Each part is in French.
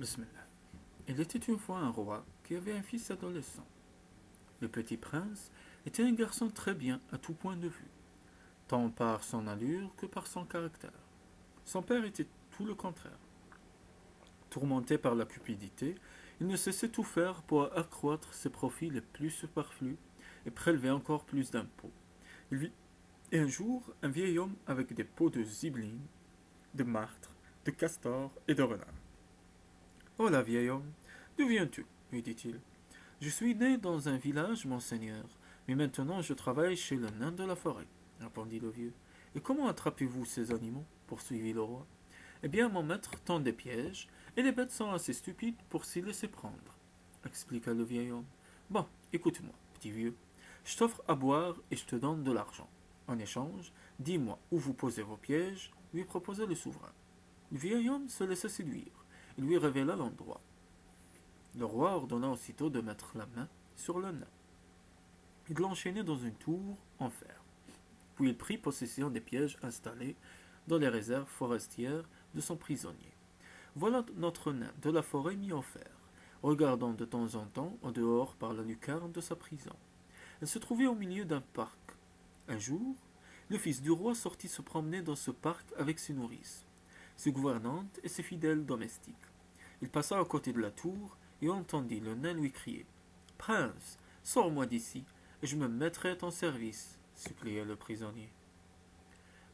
Bismillah. Il était une fois un roi qui avait un fils adolescent. Le petit prince était un garçon très bien à tout point de vue, tant par son allure que par son caractère. Son père était tout le contraire. Tourmenté par la cupidité, il ne cessait tout faire pour accroître ses profits les plus superflus et prélever encore plus d'impôts. Il vit et un jour un vieil homme avec des peaux de zibeline, de martre, de castor et de renard. Hola, vieil homme, d'où viens-tu lui dit-il. Je suis né dans un village, monseigneur, mais maintenant je travaille chez le nain de la forêt, répondit le vieux. Et comment attrapez-vous ces animaux poursuivit le roi. Eh bien, mon maître tend des pièges, et les bêtes sont assez stupides pour s'y laisser prendre, expliqua le vieil homme. Bon, écoute-moi, petit vieux. Je t'offre à boire et je te donne de l'argent. En échange, dis-moi où vous posez vos pièges, lui proposa le souverain. Le vieil homme se laissa séduire. Il lui révéla l'endroit. Le roi ordonna aussitôt de mettre la main sur le nain. Il l'enchaînait dans une tour en fer. Puis il prit possession des pièges installés dans les réserves forestières de son prisonnier. Voilà notre nain de la forêt mis en fer, regardant de temps en temps au dehors par la lucarne de sa prison. Elle se trouvait au milieu d'un parc. Un jour, le fils du roi sortit se promener dans ce parc avec ses nourrices, ses gouvernantes et ses fidèles domestiques. Il passa à côté de la tour et entendit le nain lui crier. Prince, sors-moi d'ici, et je me mettrai à ton service, supplia le prisonnier.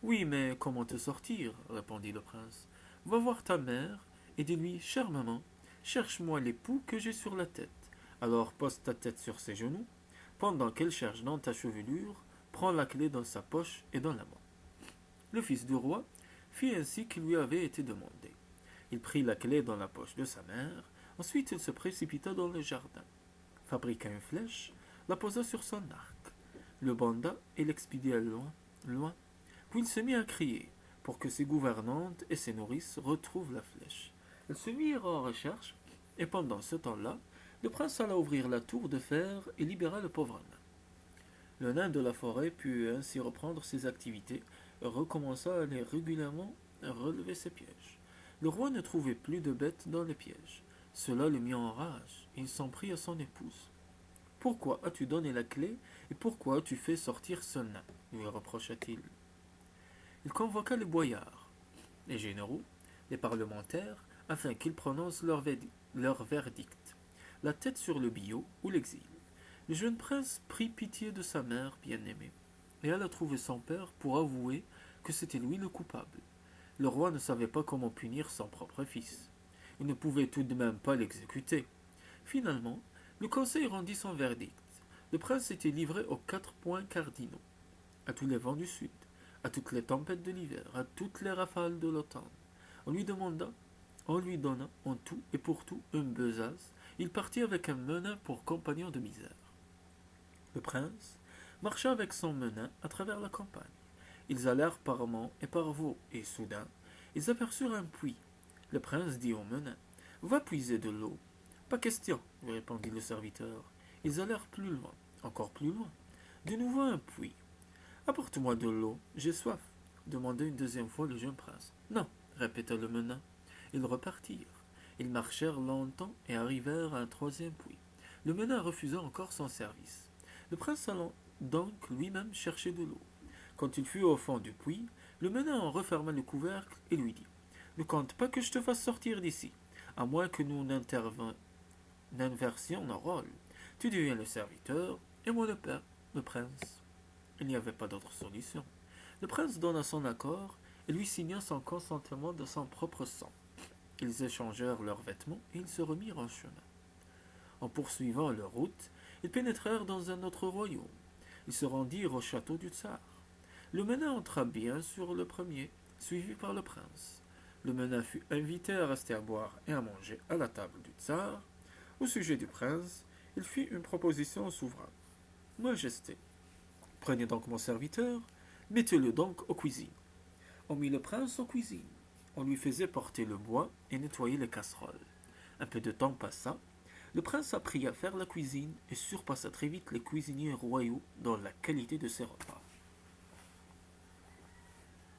Oui, mais comment te sortir répondit le prince. Va voir ta mère et dis-lui, chère maman, cherche-moi l'époux que j'ai sur la tête. Alors pose ta tête sur ses genoux. Pendant qu'elle cherche dans ta chevelure, prends la clé dans sa poche et dans la main. Le fils du roi fit ainsi qu'il lui avait été demandé. Il prit la clé dans la poche de sa mère, ensuite il se précipita dans le jardin, fabriqua une flèche, la posa sur son arc, le banda et l'expédia loin, loin. Puis il se mit à crier, pour que ses gouvernantes et ses nourrices retrouvent la flèche. Elles se mirent en recherche, et pendant ce temps-là, le prince alla ouvrir la tour de fer et libéra le pauvre nain. Le nain de la forêt put ainsi reprendre ses activités et recommença à aller régulièrement relever ses pièges. Le roi ne trouvait plus de bêtes dans les pièges. Cela le mit en rage, et il s'en prit à son épouse. Pourquoi as-tu donné la clé, et pourquoi as-tu fait sortir ce nain lui reprocha-t-il. Il convoqua les boyards, les généraux, les parlementaires, afin qu'ils prononcent leur verdict, la tête sur le billot ou l'exil. Le jeune prince prit pitié de sa mère bien-aimée, et alla trouver son père pour avouer que c'était lui le coupable. Le roi ne savait pas comment punir son propre fils. Il ne pouvait tout de même pas l'exécuter. Finalement, le conseil rendit son verdict. Le prince était livré aux 4 points cardinaux, à tous les vents du sud, à toutes les tempêtes de l'hiver, à toutes les rafales de l'automne. On lui donna en tout et pour tout une besace. Il partit avec un menin pour compagnon de misère. Le prince marcha avec son menin à travers la campagne. Ils allèrent par monts et par vaux, et soudain, ils aperçurent un puits. Le prince dit au menin, va puiser de l'eau. Pas question, lui répondit le serviteur. Ils allèrent plus loin, encore plus loin. De nouveau un puits. Apporte-moi de l'eau, j'ai soif, demanda une deuxième fois le jeune prince. Non, répéta le menin. Ils repartirent. Ils marchèrent longtemps et arrivèrent à un troisième puits. Le menin refusa encore son service. Le prince alla donc lui-même chercher de l'eau. Quand il fut au fond du puits, le menin en referma le couvercle et lui dit, ne compte pas que je te fasse sortir d'ici, à moins que nous n'inversions nos rôles. Tu deviens le serviteur et moi le père, le prince. Il n'y avait pas d'autre solution. Le prince donna son accord et lui signa son consentement de son propre sang. Ils échangèrent leurs vêtements et ils se remirent en chemin. En poursuivant leur route, ils pénétrèrent dans un autre royaume. Ils se rendirent au château du tsar. Le menin entra bien sûr le premier, suivi par le prince. Le menin fut invité à rester à boire et à manger à la table du tsar. Au sujet du prince, il fit une proposition au souverain. Majesté, prenez donc mon serviteur, mettez-le donc aux cuisines. On mit le prince aux cuisines. On lui faisait porter le bois et nettoyer les casseroles. Un peu de temps passa. Le prince apprit à faire la cuisine et surpassa très vite les cuisiniers royaux dans la qualité de ses repas.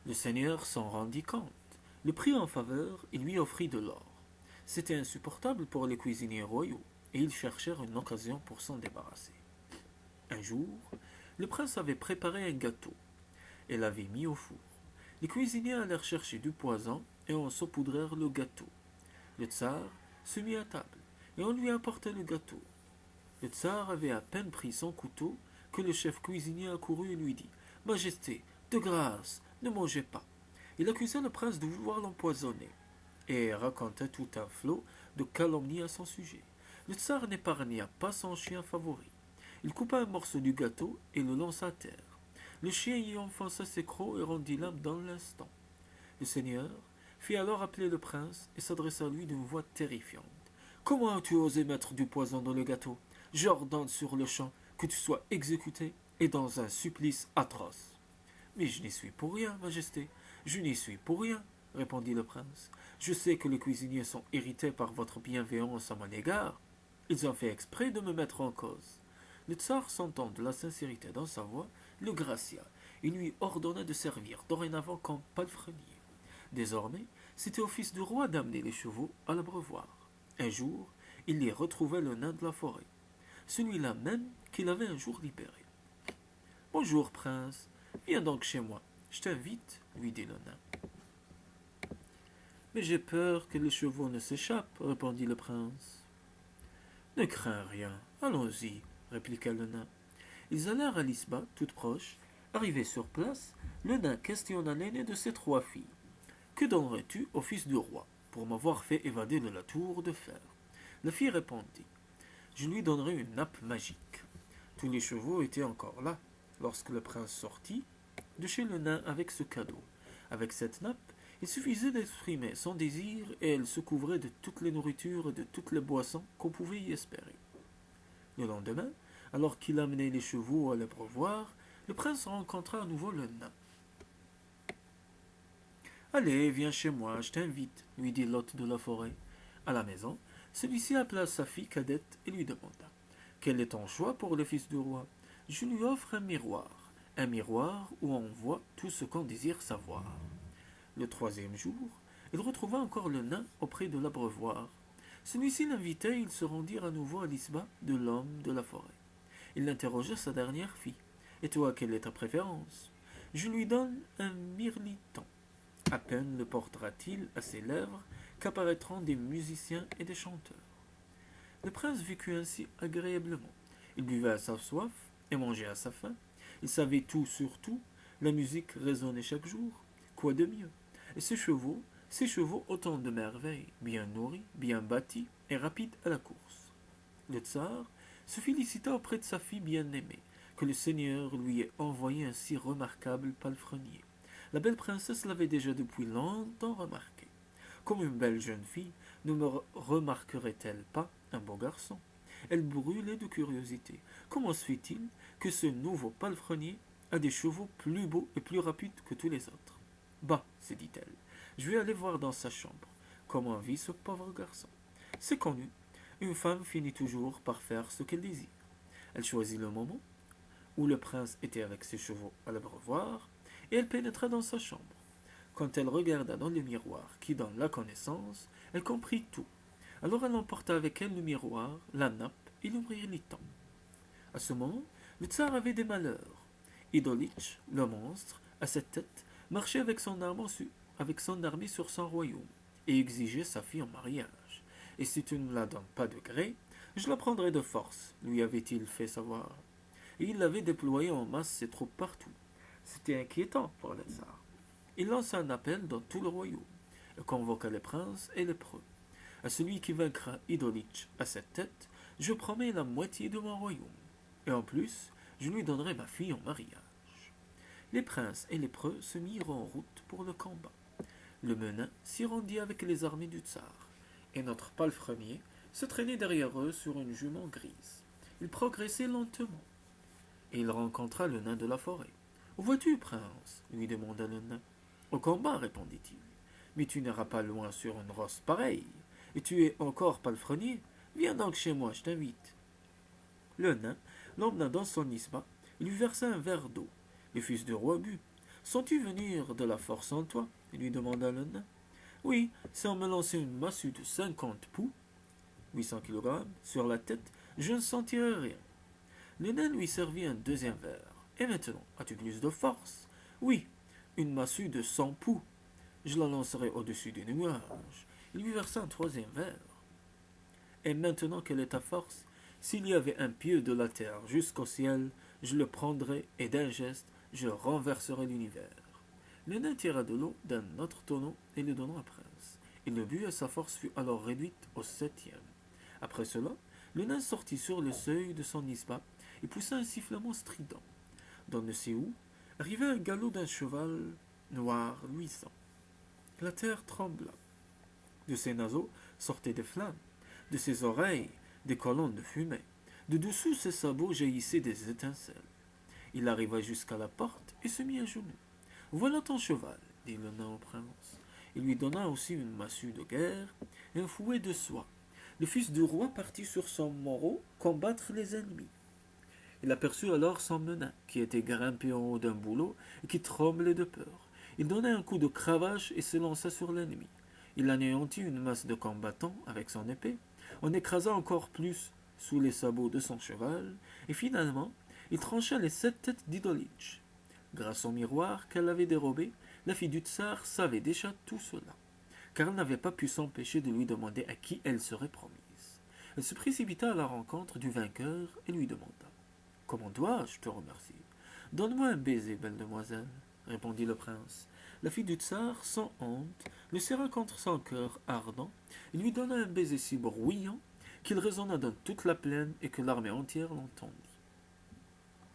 Le seigneur s'en rendit compte, le prit en faveur et lui offrit de l'or. C'était insupportable pour les cuisiniers royaux, et ils cherchèrent une occasion pour s'en débarrasser. Un jour, le prince avait préparé un gâteau et l'avait mis au four. Les cuisiniers allèrent chercher du poison et en saupoudrèrent le gâteau. Le tsar se mit à table et on lui apporta le gâteau. Le tsar avait à peine pris son couteau que le chef cuisinier accourut et lui dit: Majesté, de grâce, ne mangez pas. Il accusa le prince de vouloir l'empoisonner et raconta tout un flot de calomnies à son sujet. Le tsar n'épargna pas son chien favori. Il coupa un morceau du gâteau et le lança à terre. Le chien y enfonça ses crocs et rendit l'âme dans l'instant. Le seigneur fit alors appeler le prince et s'adressa à lui d'une voix terrifiante. Comment as-tu osé mettre du poison dans le gâteau? J'ordonne sur le champ que tu sois exécuté et dans un supplice atroce. Mais je n'y suis pour rien, Majesté. Je n'y suis pour rien, répondit le prince. Je sais que les cuisiniers sont irrités par votre bienveillance à mon égard. Ils ont fait exprès de me mettre en cause. Le tsar, sentant de la sincérité dans sa voix, le gracia et lui ordonna de servir dorénavant comme palefrenier. Désormais, c'était au fils du roi d'amener les chevaux à l'abreuvoir. Un jour, il y retrouvait le nain de la forêt, celui-là même qu'il avait un jour libéré. Bonjour, prince, viens donc chez moi. Je t'invite, lui dit le nain. Mais j'ai peur que les chevaux ne s'échappent, répondit le prince. Ne crains rien, allons-y, répliqua le nain. Ils allèrent à l'isba, toute proche. Arrivé sur place, le nain questionna l'aînée de ses 3 filles. Que donnerais-tu au fils du roi pour m'avoir fait évader de la tour de fer? La fille répondit: Je lui donnerai une nappe magique. Tous les chevaux étaient encore là lorsque le prince sortit de chez le nain avec ce cadeau. Avec cette nappe, il suffisait d'exprimer son désir et elle se couvrait de toutes les nourritures et de toutes les boissons qu'on pouvait y espérer. Le lendemain, alors qu'il amenait les chevaux à l'abreuvoir, le prince rencontra à nouveau le nain. Allez, viens chez moi, je t'invite, lui dit l'hôte de la forêt. À la maison, celui-ci appela sa fille cadette et lui demanda: Quel est ton choix pour le fils du roi? Je lui offre un miroir où on voit tout ce qu'on désire savoir. Le 3e jour, il retrouva encore le nain auprès de l'abreuvoir. Celui-ci l'invitait et ils se rendirent à nouveau à l'isba de l'homme de la forêt. Il interrogea sa dernière fille. Et toi, quelle est ta préférence? Je lui donne un mirliton. À peine le portera-t-il à ses lèvres qu'apparaîtront des musiciens et des chanteurs. Le prince vécut ainsi agréablement. Il buvait à sa soif et mangeait à sa faim. Il savait tout sur tout. La musique résonnait chaque jour. Quoi de mieux? Et ses chevaux autant de merveilles, bien nourris, bien bâtis et rapides à la course. Le tsar se félicita auprès de sa fille bien-aimée que le seigneur lui ait envoyé un si remarquable palefrenier. La belle princesse l'avait déjà depuis longtemps remarqué. Comme une belle jeune fille, ne me remarquerait-elle pas un beau garçon? Elle brûlait de curiosité. Comment se fait-il que ce nouveau palefrenier a des chevaux plus beaux et plus rapides que tous les autres? Bah, se dit-elle, je vais aller voir dans sa chambre comment vit ce pauvre garçon. C'est connu, une femme finit toujours par faire ce qu'elle désire. Elle choisit le moment où le prince était avec ses chevaux à l'abreuvoir, et elle pénétra dans sa chambre. Quand elle regarda dans le miroir qui donne la connaissance, elle comprit tout. Alors elle emporta avec elle le miroir, la nappe et le mirliton. À ce moment, le tsar avait des malheurs. Idolitch, le monstre, à cette tête, marchait avec son armée sur son royaume, et exigeait sa fille en mariage. Et si tu ne la donnes pas de gré, je la prendrai de force, lui avait-il fait savoir. Et il avait déployé en masse ses troupes partout. C'était inquiétant pour le tsar. Il lança un appel dans tout le royaume, et convoqua les princes et les preux. À celui qui vaincra Idolitch à cette tête, je promets la moitié de mon royaume, et en plus, je lui donnerai ma fille en mariage. Les princes et les preux se mirent en route pour le combat. Le menin s'y rendit avec les armées du tsar, et notre palefrenier se traînait derrière eux sur une jument grise. Il progressait lentement, et il rencontra le nain de la forêt. Où vas-tu, prince? Lui demanda le nain. Au combat, répondit-il. Mais tu n'iras pas loin sur une rosse pareille, et tu es encore palefrenier. Viens donc chez moi, je t'invite. Le nain l'emmena dans son isba et lui versa un verre d'eau. Le fils du roi but. Sens-tu venir de la force en toi? Lui demanda le nain. Oui, si on me lançait une massue de 50 poux, 800 kilogrammes, sur la tête, je ne sentirais rien. Le nain lui servit un deuxième verre. Et maintenant, as-tu plus de force? Oui, une massue de 100 poux. Je la lancerai au-dessus du nuage. Il lui versa un troisième verre. Et maintenant, quelle est ta force? S'il y avait un pieu de la terre jusqu'au ciel, je le prendrais et d'un geste, je renverserais l'univers. Le nain tira de l'eau d'un autre tonneau et le donna au prince. Il le but et sa force fut alors réduite au septième. Après cela, le nain sortit sur le seuil de son isba et poussa un sifflement strident. D'on ne sait où, arriva un galop d'un cheval noir luisant. La terre trembla. De ses naseaux sortaient des flammes, de ses oreilles des colonnes de fumée. De dessous ses sabots jaillissaient des étincelles. Il arriva jusqu'à la porte et se mit à genoux. Voilà ton cheval, dit le nain au prince. Il lui donna aussi une massue de guerre et un fouet de soie. Le fils du roi partit sur son moro combattre les ennemis. Il aperçut alors son menin, qui était grimpé en haut d'un bouleau et qui tremblait de peur. Il donna un coup de cravache et s'élança sur l'ennemi. Il anéantit une masse de combattants avec son épée, en écrasa encore plus sous les sabots de son cheval, et finalement, il trancha les 7 têtes d'Idolich. Grâce au miroir qu'elle avait dérobé, la fille du tsar savait déjà tout cela, car elle n'avait pas pu s'empêcher de lui demander à qui elle serait promise. Elle se précipita à la rencontre du vainqueur et lui demanda: Comment dois-je te remercier? Donne-moi un baiser, belle demoiselle, répondit le prince. La fille du tsar, sans honte, le serra contre son cœur ardent et lui donna un baiser si bruyant qu'il résonna dans toute la plaine et que l'armée entière l'entendit.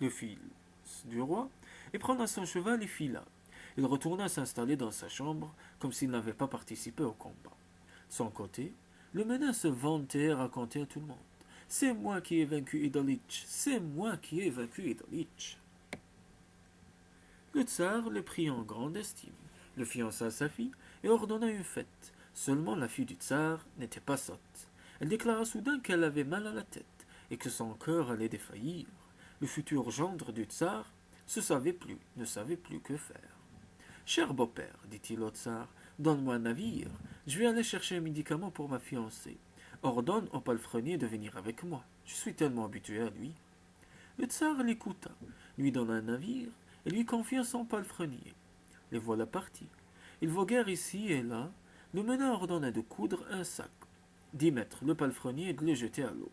Le fils du roi et prendra son cheval et fila. Il retourna s'installer dans sa chambre comme s'il n'avait pas participé au combat. De son côté, le menin se vantait et racontait à tout le monde: C'est moi qui ai vaincu Idolich, c'est moi qui ai vaincu Idolich. Le tsar le prit en grande estime, le fiança à sa fille et ordonna une fête. Seulement la fille du tsar n'était pas sotte. Elle déclara soudain qu'elle avait mal à la tête et que son cœur allait défaillir. Le futur gendre du tsar ne savait plus que faire. Cher beau-père, dit-il au tsar, donne-moi un navire. Je vais aller chercher un médicament pour ma fiancée. Ordonne au palefrenier de venir avec moi. Je suis tellement habitué à lui. Le tsar l'écouta, lui donna un navire et lui confia son palefrenier. Les voilà partis. Ils voguèrent ici et là. Le menin ordonna de coudre un sac, d'y mettre le palefrenier et de le jeter à l'eau.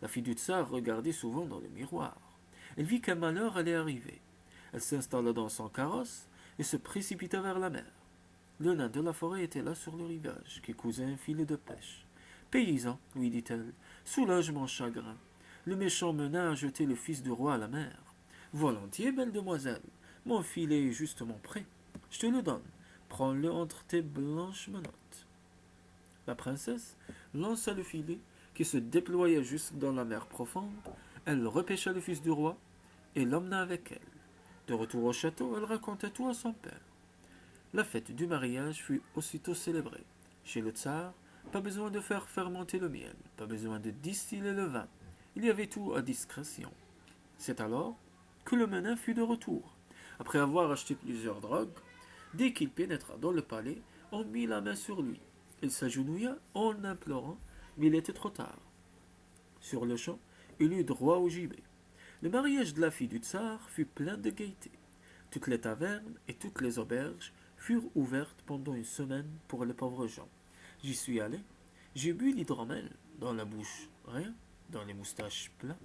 La fille du tsar regardait souvent dans le miroir. Elle vit qu'un malheur allait arriver. Elle s'installa dans son carrosse et se précipita vers la mer. Le nain de la forêt était là sur le rivage, qui cousait un filet de pêche. Paysan, lui dit-elle, soulage mon chagrin. Le méchant menin a jeté le fils du roi à la mer. Volontiers, belle demoiselle, mon filet est justement prêt. Je te le donne. Prends-le entre tes blanches menottes. La princesse lança le filet, qui se déploya jusque dans la mer profonde. Elle repêcha le fils du roi et l'emmena avec elle. De retour au château, elle raconta tout à son père. La fête du mariage fut aussitôt célébrée. Chez le tsar, pas besoin de faire fermenter le miel, pas besoin de distiller le vin. Il y avait tout à discrétion. C'est alors que le menin fut de retour. Après avoir acheté plusieurs drogues, dès qu'il pénétra dans le palais, on mit la main sur lui. Il s'agenouilla en implorant, mais il était trop tard. Sur le champ, il eut droit au gibet. Le mariage de la fille du tsar fut plein de gaieté. Toutes les tavernes et toutes les auberges furent ouvertes pendant une semaine pour les pauvres gens. J'y suis allé, j'ai bu l'hydromel, dans la bouche rien, dans les moustaches plein.